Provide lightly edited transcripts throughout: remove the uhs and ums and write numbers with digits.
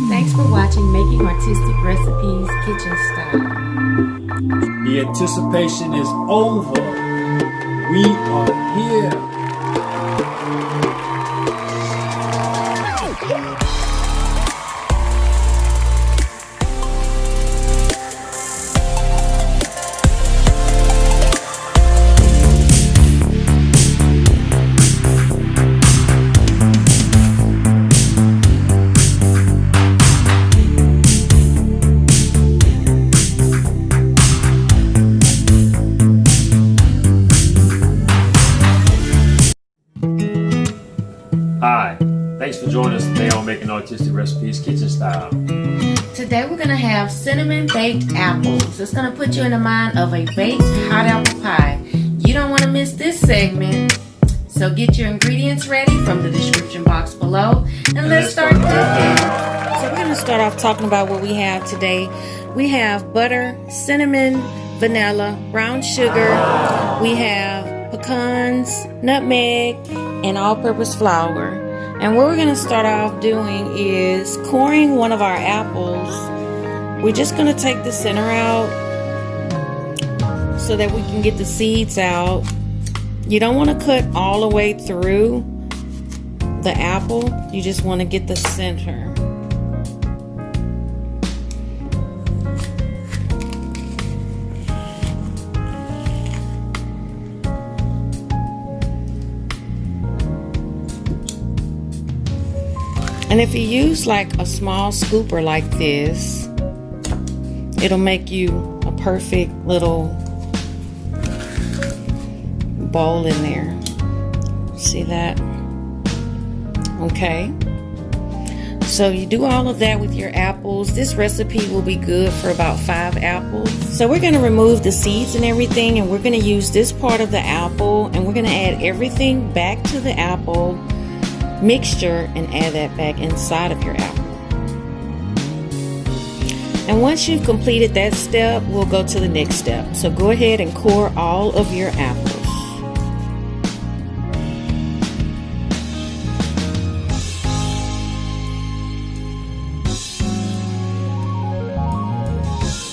Thanks for watching Making Artistic Recipes Kitchen Style. The anticipation is over. We are here. Hi, thanks for joining us today on Making Artistic Recipes Kitchen Style. Today we're going to have cinnamon baked apples. It's going to put you in the mind of a baked hot apple pie. You don't want to miss this segment. So get your ingredients ready from the description box below and let's start cooking. So we're going to start off talking about what we have today. We have butter, cinnamon, vanilla, brown sugar. We have pecans, nutmeg, and all-purpose flour. And what we're going to start off doing is coring one of our apples. We're just going to take the center out so that we can get the seeds out. You don't want to cut all the way through the apple. You just want to get the center. And if you use like a small scooper like this, it'll make you a perfect little bowl in there. See that? Okay. So you do all of that with your apples. This recipe will be good for about 5 apples. So we're going to remove the seeds and everything, and we're going to use this part of the apple, and we're going to add everything back to the apple mixture and add that back inside of your apple. And once you've completed that step, we'll go to the next step. So go ahead and core all of your apples.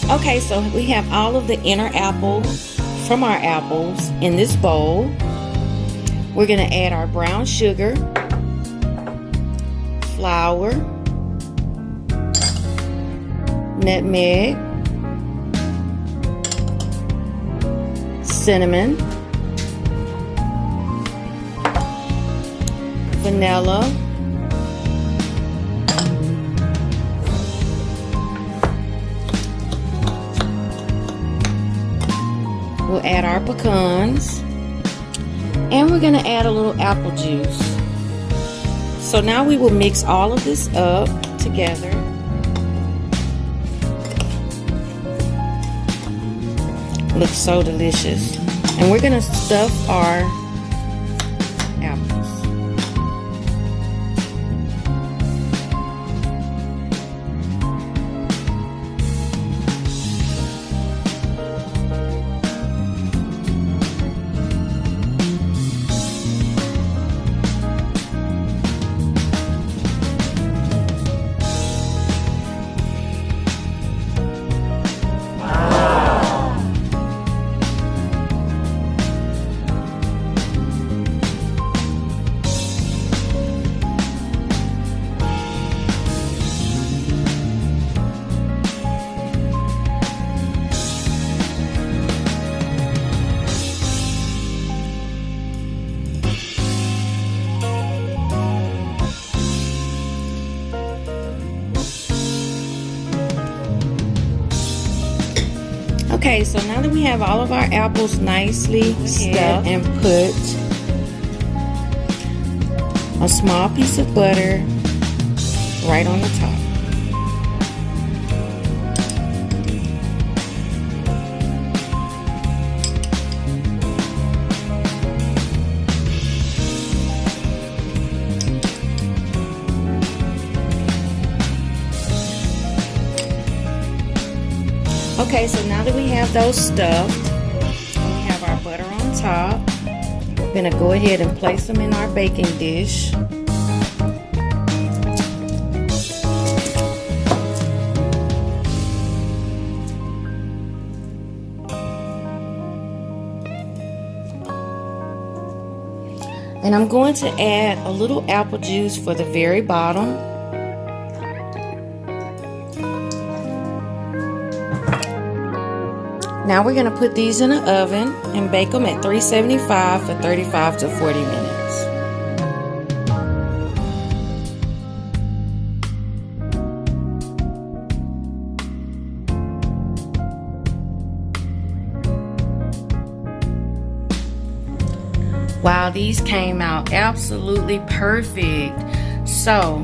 Okay, so we have all of the inner apple from our apples in this bowl. We're going to add our brown sugar, flour, nutmeg, cinnamon, vanilla, we'll add our pecans, and we're going to add a little apple juice. So now we will mix all of this up together. Looks so delicious. And we're going to stuff our apples. Okay, so now that we have all of our apples nicely stuffed and put a small piece of butter right on the top. Okay, so now that we have those stuffed, we have our butter on top. We're going to go ahead and place them in our baking dish. And I'm going to add a little apple juice for the very bottom. Now we're going to put these in the oven and bake them at 375 for 35 to 40 minutes. Wow, these came out absolutely perfect. So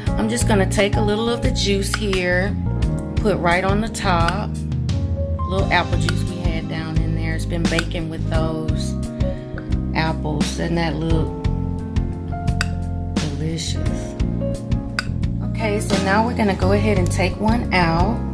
I'm just going to take a little of the juice here, put right on the top. Little apple juice we had down in there. It's been baking with those apples, and that look delicious. Okay, so now we're going to go ahead and take one out.